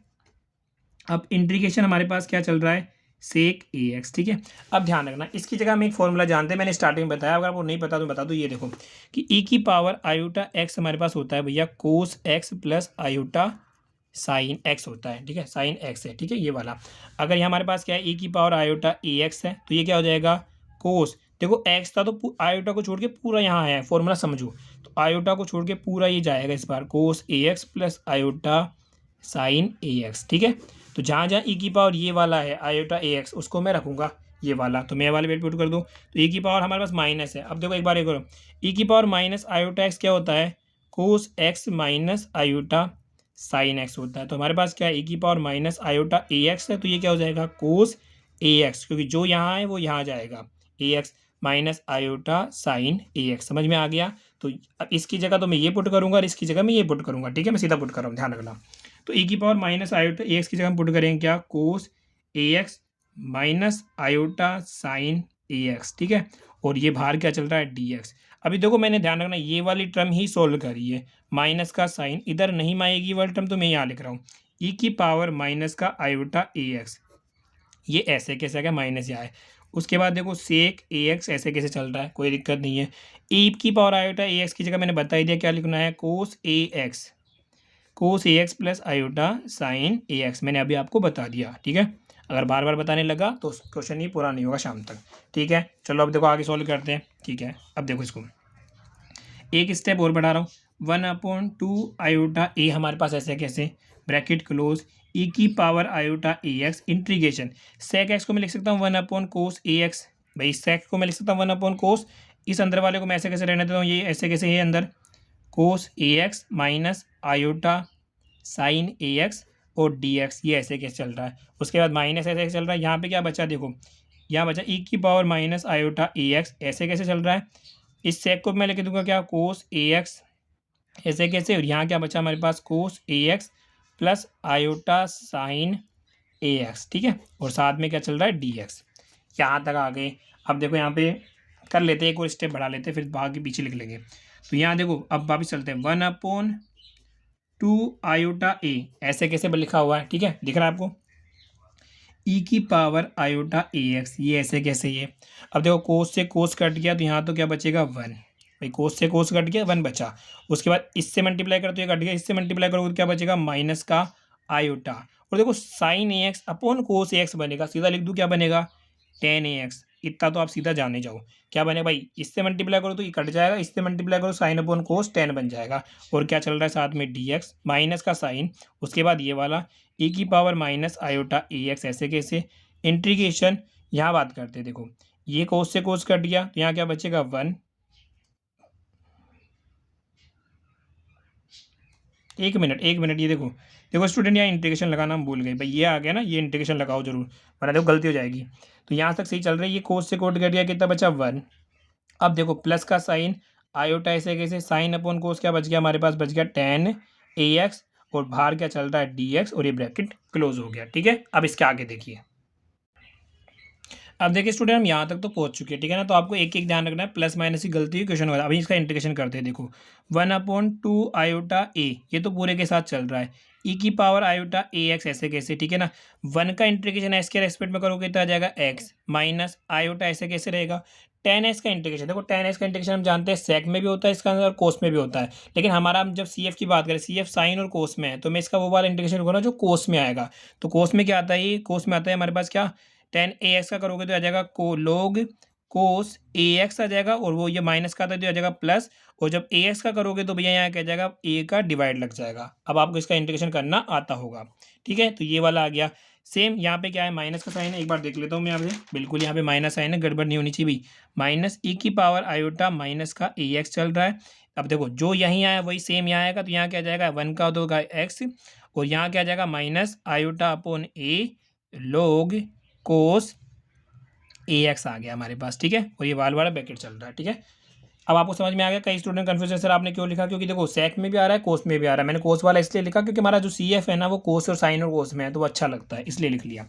अब इंटीग्रेशन हमारे पास क्या चल रहा है, सेक ए एक्स, ठीक है। अब ध्यान रखना, इसकी जगह हम एक फॉर्मूला जानते हैं, मैंने स्टार्टिंग में बताया, अगर आपको नहीं पता तो बता दो। ये देखो कि ई की पावर आयोटा एक्स हमारे पास होता है भैया cos x plus iota sine x होता है, ठीक है, साइन एक्स है, ठीक है ये वाला। अगर यहाँ हमारे पास क्या है, ई की पावर आयोटा ए एक्स है, तो ये क्या हो जाएगा कोस, देखो एक्स था तो आयोटा को छोड़ के पूरा यहाँ है, फॉर्मूला समझो, तो आयोटा को छोड़ के पूरा ये जाएगा इस बार, कोस A X plus iota sine A x, ठीक है। तो जहाँ जहाँ ई की पावर ये वाला है आयोटा ए एक्स, उसको मैं रखूँगा ये वाला, तो मैं वाले पे पुट कर दूँ, तो ई की पावर हमारे पास माइनस है। अब देखो एक बार एक करो, ई की पावर माइनस आयोटा एक्स क्या होता है, cos x minus iota sine x होता है। तो हमारे पास क्या है, ई की पावर माइनस आयोटा ए एक्स है, तो ये क्या हो जाएगा कोस ए एक्स, क्योंकि जो यहाँ है वो यहाँ जाएगा, ए x minus iota sine A x, समझ में आ गया। तो अब इसकी जगह तो मैं ये पुट करूँगा और इसकी जगह मैं ये पुट करूँगा, ठीक है, मैं सीधा पुट कर रहा हूँ, ध्यान रखना। तो ई की पावर माइनस आयोटा ए एक्स की जगह हम पुट करेंगे क्या, कोस A x minus iota sine A x, ठीक है, और ये बाहर क्या चल रहा है डी एक्स। अभी देखो मैंने ध्यान रखना, ये वाली टर्म ही सोल्व करी है, माइनस का साइन इधर नहीं आएगी वाली टर्म, तो मैं यहाँ लिख रहा हूँ ई की पावर माइनस का आयोटा ए एक्स, ये ऐसे कैसे आ गया, माइनस यहाँ है। उसके बाद देखो सेक ए एक्स ऐसे कैसे चल रहा है, कोई दिक्कत नहीं है। ई की पावर आयोटा ए एक्स की जगह मैंने बता ही दिया क्या लिखना है, कोस A x, cos A X plus iota sine A x, मैंने अभी आपको बता दिया, ठीक है। अगर बार बार बताने लगा तो क्वेश्चन ही पूरा नहीं होगा शाम तक, ठीक है। चलो अब देखो आगे सॉल्व करते हैं, ठीक है। अब देखो इसको एक स्टेप और बढ़ा रहा हूँ, 1/2 आयोटा ए हमारे पास ऐसे कैसे, ब्रैकेट क्लोज, ई की पावर आयोटा ए एक्स, इंटीग्रेशन सेक एक्स को मैं लिख सकता हूँ 1 कोस ए एक्स, भाई सेक को मैं लिख सकता हूँ 1 कोस, इस अंदर वाले को मैं ऐसे कैसे रहने देता हूँ, ये ऐसे कैसे है अंदर, कोस A x minus iota sine A x और डी एक्स, ये ऐसे कैसे चल रहा है। उसके बाद माइनस ऐसे कैसे चल रहा है, यहाँ पे क्या बचा देखो, यहाँ बचा ई की पावर माइनस आयोटा ए एक्स, ऐसे कैसे चल रहा है। इस सेक को मैं लेके दूंगा क्या, कोस ए एक्स ऐसे कैसे, और यहाँ क्या बचा हमारे पास कोस A X plus iota sine A x, ठीक है, और साथ में क्या चल रहा है डी एक्स। यहाँ तक आ गए। अब देखो यहाँ पे कर लेते हैं, एक और स्टेप बढ़ा लेते हैं, फिर बाकी पीछे लिख लेंगे। तो यहाँ देखो अब वापिस चलते हैं, 1/2 आयोटा ए ऐसे कैसे लिखा हुआ है, ठीक है, दिख रहा है आपको, ई की पावर आयोटा ए एक्स, ये ऐसे कैसे ये। अब देखो कोस से कोस कट गया तो यहाँ तो क्या बचेगा 1, भाई कोस से कोस कट गया 1 बचा। उसके बाद इससे मल्टीप्लाई करो तो ये कट गया, इससे मल्टीप्लाई करोगे तो क्या बचेगा माइनस का आयोटा, और देखो sign A x upon cos A x बनेगा, सीधा लिख दूँ क्या बनेगा टेन ए एक्स, इतना तो आप सीधा जाने जाओ क्या बने भाई, इससे मल्टीप्लाई करो तो ये कट जाएगा, इससे मल्टीप्लाई करो साइन अपॉन कोस 10 बन जाएगा, और क्या चल रहा है साथ में डी एक्स माइनस का साइन, उसके बाद ये वाला ई की पावर माइनस आयोटा ए एक्स ऐसे कैसे, इंटीग्रेशन यहाँ बात करते हैं, देखो ये कोस से कोस कट गया तो यहाँ क्या बचेगा 1 एक मिनट, ये देखो देखो स्टूडेंट, यहाँ इंटीग्रेशन लगाना हम भूल गए भाई, ये आ गया ना, ये इंटीग्रेशन लगाओ जरूर, वरना देखो गलती हो जाएगी। तो यहाँ तक सही चल रही है, ये कोस से कोट कर दिया, कितना बचा 1। अब देखो प्लस का साइन, आयोटा ऐसे कैसे, साइन अपॉन कोस क्या बच गया हमारे पास, बच गया tan AX, और बाहर क्या चल रहा है DX, और ये ब्रैकेट क्लोज हो गया। ठीक है, अब इसके आगे देखिए। अब देखिए स्टूडेंट, हम यहाँ तक तो पहुँच चुके हैं, ठीक है ना। तो आपको एक एक ध्यान रखना है, प्लस माइनस की गलती हुई क्वेश्चन होगा। अभी इसका इंटीग्रेशन करते हैं, देखो 1/2 आयोटा A, ये तो पूरे के साथ चल रहा है, e की पावर आयोटा AX ऐसे कैसे, ठीक है ना। 1 का इंटीग्रेशन x के रेस्पेक्ट में करोगे तो आ जाएगा x, माइनस आयोटा ऐसे कैसे रहेगा, tan x का इंटीग्रेशन। देखो tan x का इंटीग्रेशन हम जानते हैं सेक में भी होता है इसका आंसर, और कोस में भी होता है, लेकिन हमारा हम जब CF की बात करें, CF साइन और कोस में है, तो मैं इसका वो वाला इंटीग्रेशन करूँगा जो कोस में आएगा। तो कोस में क्या आता है, ये कोस में आता है हमारे पास क्या, tan AX का करोगे तो आ जाएगा को लोग कोस AX आ जाएगा, और वो ये माइनस का आता है तो आ जाएगा प्लस, और जब AX का करोगे तो भैया यहाँ क्या जाएगा, A का डिवाइड लग जाएगा। अब आपको इसका इंटीग्रेशन करना आता होगा, ठीक है। तो ये वाला आ गया। सेम यहाँ पे क्या है, माइनस का साइन है, एक बार देख लेता हूँ मैं यहाँ पे, बिल्कुल यहाँ पे माइनस साइन है, गड़बड़ नहीं होनी चाहिए भाई। माइनस e की पावर आयोटा माइनस का AX चल रहा है। अब देखो जो यहीं आया वही सेम यहाँ आएगा, तो यहाँ क्या जाएगा 1 का होगा x, और यहाँ क्या जाएगा माइनस आयोटा अपॉन A लोग कोस AX आ गया हमारे पास, ठीक है। और ये वाला ब्रैकेट चल रहा है, ठीक है। अब आपको समझ में आ गया। कई स्टूडेंट कंफ्यूज है, सर आपने क्यों लिखा, क्योंकि देखो सेक में भी आ रहा है, कोस में भी आ रहा है। मैंने कोस वाला इसलिए लिखा क्योंकि हमारा जो CF है ना, वो कोस और साइन और कोस में है, तो वो अच्छा लगता है, इसलिए लिख लिया।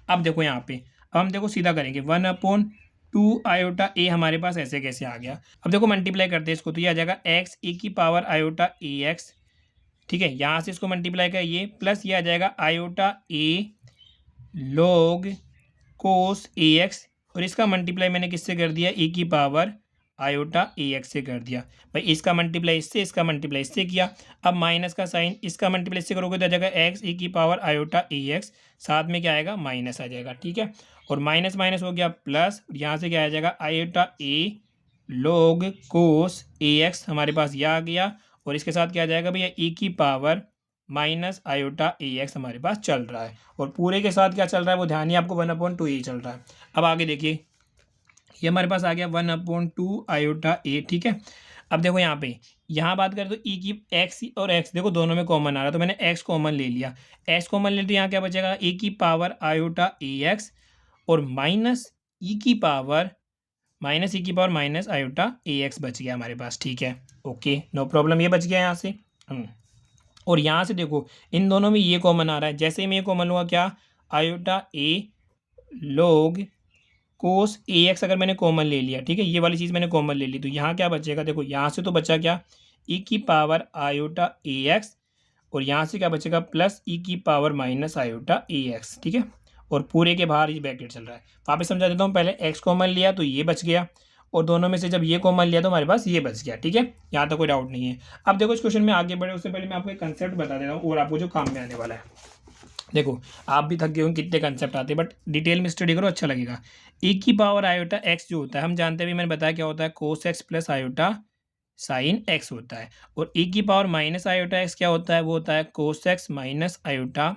अब देखो यहाँ पे, अब हम देखो सीधा करेंगे, 1/2 आयोटा A हमारे पास ऐसे कैसे आ गया। अब देखो मल्टीप्लाई करते हैं इसको, तो ये आ जाएगा x e की पावर आयोटा AX, ठीक है। यहाँ से इसको मल्टीप्लाई कर ये, प्लस ये आ जाएगा iota A log cos AX, और इसका मल्टीप्लाई मैंने किससे कर दिया, e की पावर आयोटा AX से कर दिया भाई। इसका मल्टीप्लाई इससे, इसका मल्टीप्लाई इससे किया। अब माइनस का साइन, इसका मल्टीप्लाई इससे करोगे तो आ जाएगा x e की पावर आयोटा AX, साथ में क्या आएगा माइनस आ जाएगा, ठीक है। और माइनस माइनस हो गया प्लस, यहाँ से क्या आ जाएगा iota A log cos AX हमारे पास यह आ गया, और इसके साथ क्या आ जाएगा भैया e की पावर माइनस आयोटा AX हमारे पास चल रहा है, और पूरे के साथ क्या चल रहा है वो ध्यान ही आपको 1/2 ही चल रहा है। अब आगे देखिए, ये हमारे पास आ गया 1/2 आयोटा A, ठीक है। अब देखो यहाँ पे, यहाँ बात करें तो e की x और x देखो दोनों में कॉमन आ रहा है, तो मैंने x कॉमन ले लिया, x कॉमन ले तो यहाँ क्या बचेगा e की पावर आयोटा AX, और माइनस e की पावर माइनस आयोटा AX बच गया हमारे पास, ठीक है। ओके नो प्रॉब्लम, ये बच गया यहाँ से। और यहाँ से देखो इन दोनों में ये कॉमन आ रहा है, जैसे ही मैं ये कॉमन लूँगा क्या, iota A log cos AX अगर मैंने कॉमन ले लिया, ठीक है, ये वाली चीज़ मैंने कॉमन ले ली, तो यहाँ क्या बचेगा, देखो यहाँ से तो बचा क्या e की पावर आयोटा AX, और यहाँ से क्या बचेगा प्लस e की पावर माइनस आयोटा AX, ठीक है। और पूरे के बाहर ये ब्रैकेट चल रहा है। वापस समझा देता हूँ, पहले x कॉमन लिया तो ये बच गया, और दोनों में से जब ये कॉमन लिया तो हमारे पास ये बच गया, ठीक है। यहाँ तक कोई डाउट नहीं है। अब देखो इस क्वेश्चन में आगे बढ़े उससे पहले मैं आपको एक कंसेप्ट बता देता हूँ, और आपको जो काम में आने वाला है। देखो आप भी थक गए होंगे कितने कंसेप्ट आते हैं, बट डिटेल में स्टडी करो, अच्छा लगेगा। e की पावर आयोटा x जो होता है हम जानते हैं, भी मैंने बताया क्या होता है, कोस x plus iota sine x होता है। और e की पावर माइनस आयोटा x क्या होता है, वो होता है कोस x minus iota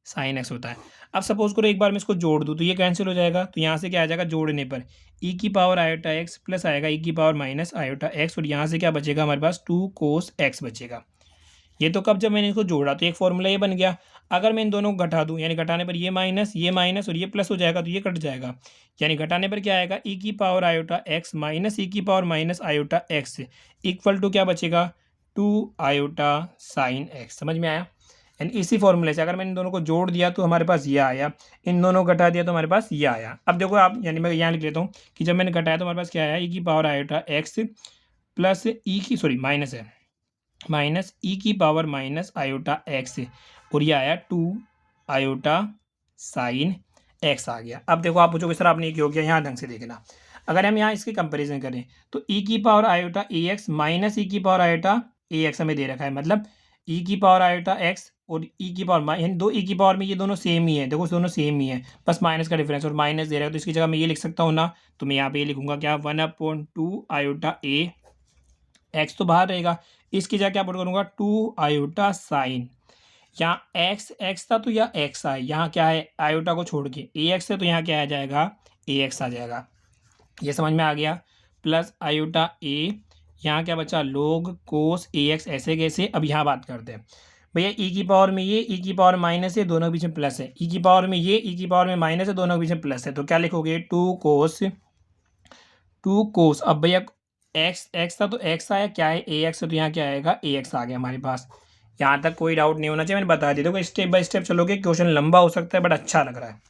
sine x होता है। अब सपोज करो एक बार मैं इसको जोड़ दूँ तो ये कैंसिल हो जाएगा, तो यहाँ से क्या आ जाएगा जोड़ने पर e की पावर आयोटा x प्लस आएगा e की पावर माइनस आयोटा x, और यहाँ से क्या बचेगा हमारे पास 2 कोस x बचेगा। ये तो कब, जब मैंने इसको जोड़ा तो एक फॉर्मूला ये बन गया। अगर मैं इन दोनों को घटा दूं, यानी घटाने पर ये माइनस और ये प्लस हो जाएगा, तो ये कट जाएगा, यानी घटाने पर क्या आएगा e की power iota x minus e की power minus iota x equal to क्या बचेगा 2 आयोटा साइन x। समझ में आया। यानी इसी फॉर्मूले से अगर मैंने इन दोनों को जोड़ दिया तो हमारे पास ये आया, इन दोनों को घटा दिया तो हमारे पास ये आया। अब देखो आप, यानी मैं यहाँ लिख लेता हूँ कि जब मैंने घटाया तो हमारे पास क्या आया, e की पावर आयोटा x प्लस ई की सॉरी माइनस है, माइनस ई की पावर माइनस आयोटा एक्स, और ये आया 2 आयोटा साइन एक्स आ गया। अब देखो आप पूछोगे सर आपने ये क्यों किया, यहाँ ढंग से देखना। अगर हम यहाँ इसकी कंपैरिजन करें तो ई की पावर आयोटा ए एक्स माइनस ई की पावर आयोटा ए एक्स हमें दे रखा है, मतलब ई की पावर आयोटा एक्स और ई की पावर यानी दो ई की पावर में ये दोनों सेम ही है, देखो दोनों सेम ही है, बस माइनस का डिफरेंस, और माइनस दे रहा है तो इसकी जगह मैं ये लिख सकता हूँ ना, तो मैं यहाँ पे ये लिखूंगा क्या 1/2 आयोटा ए एक्स तो बाहर रहेगा, इसकी जगह क्या पुट करूँगा 2 आयोटा साइन, यहाँ एक्स एक्स था तो यह एक्स आए, यहाँ क्या है आयोटा को छोड़ के ए एक्स है तो यहाँ क्या आ जाएगा ए एक्स आ जाएगा। ये समझ में आ गया। प्लस आयोटा ए, यहाँ क्या बचा, log cos ax, ऐसे कैसे। अब यहाँ बात करते हैं भैया, e की पावर में ये, e की पावर माइनस है, दोनों के बीच में प्लस है, e की पावर में ये, e की पावर में माइनस है, दोनों के बीच में प्लस है, तो क्या लिखोगे, टू कोस। अब भैया एक्स था तो एक्स आया, क्या है ए एक्स है, तो यहाँ क्या आएगा, ए एक्स आ गया हमारे पास। यहाँ तक कोई डाउट नहीं होना चाहिए, मैंने बता दिया। देखो स्टेप बाय स्टेप चलोगे, क्वेश्चन लंबा हो सकता है बट अच्छा लग रहा है।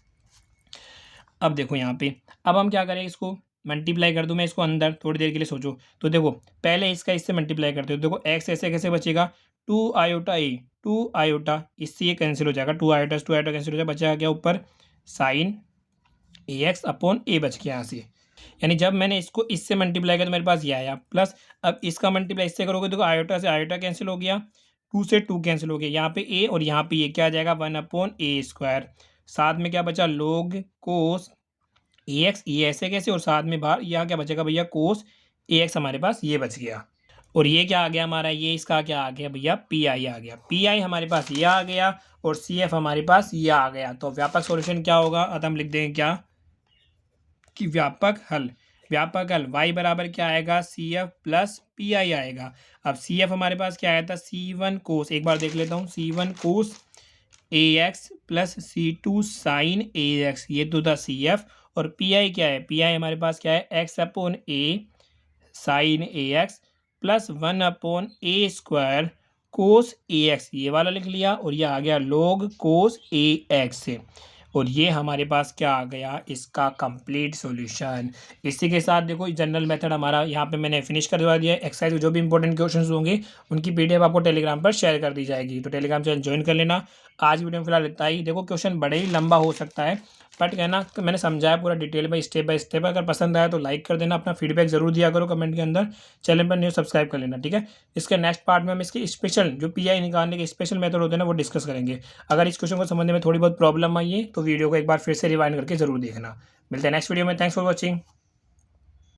अब देखो यहाँ पे, अब हम क्या करें, इसको मल्टीप्लाई कर दूँ मैं इसको अंदर, थोड़ी देर के लिए सोचो। तो देखो पहले इसका इससे मल्टीप्लाई करते हो, देखो एक्स ऐसे कैसे बचेगा, टू आयोटा ए, टू आयोटा, इससे ये कैंसिल हो जाएगा, टू आयोटा कैंसिल हो जाएगा, बचा क्या ऊपर, साइन ए एक्स अपॉन ए बच गया यहाँ से। यानी जब मैंने इसको इससे मल्टीप्लाई किया तो मेरे पास ये आया प्लस, अब इसका मल्टीप्लाई इससे करोगे तो आयोटा से आयोटा कैंसिल हो गया, टू से टू कैंसिल हो गया, यहाँ पे ए और यहाँ पे ये क्या आ जाएगा, वन अपॉन ए स्क्वायर। साथ में क्या बचा, लोग कोस ए एक्स, ये ऐसे कैसे, और साथ में बाहर यहाँ क्या बचेगा भैया, कोस ए एक्स हमारे पास ये बच गया। और ये क्या आ गया हमारा, ये इसका क्या आ गया भैया, पी आई आ गया, पी आई हमारे पास ये आ गया, और सी एफ हमारे पास ये आ गया। तो व्यापक सॉल्यूशन क्या होगा, अब हम लिख देंगे क्या कि व्यापक हल, व्यापक हल y बराबर क्या आएगा, C F plus P I आएगा। अब सी एफ हमारे पास क्या आया था, सी वन कोस, एक बार देख लेता हूँ, C one cos A X plus C two sine A X, ये तो था सी एफ। और पी आई क्या है, पी आई हमारे पास क्या है, x upon A sign A X plus one upon A square cos A X, ये वाला लिख लिया, और ये आ गया लोग कोस ए एक्स से। और ये हमारे पास क्या आ गया, इसका कंप्लीट सॉल्यूशन। इसी के साथ देखो जनरल मेथड हमारा यहाँ पे मैंने फिनिश करवा दिया है। एक्सरसाइज जो भी इंपॉर्टेंट क्वेश्चंस होंगे उनकी पीडीएफ आपको टेलीग्राम पर शेयर कर दी जाएगी, तो टेलीग्राम चैनल ज्वाइन कर लेना। आज वीडियो में फिलहाल इतना ही। देखो क्वेश्चन बड़े ही लंबा हो सकता है बट कहना तो मैंने समझाया पूरा डिटेल में, स्टेप बाय स्टेप। अगर पसंद आया तो लाइक कर देना, अपना फीडबैक जरूर दिया करो कमेंट के अंदर। चैनल पर न्यू सब्सक्राइब कर लेना, ठीक है। इसके नेक्स्ट पार्ट में हम इसके स्पेशल जो पीआई निकालने के स्पेशल मेथड होते हैं ना वो डिस्कस करेंगे। अगर इस क्वेश्चन को समझने में थोड़ी बहुत प्रॉब्लम आई है तो वीडियो को एक बार फिर से रिवाइंड करके जरूर देखना। मिलते हैं नेक्स्ट वीडियो में, थैंक्स फॉर वॉचिंग।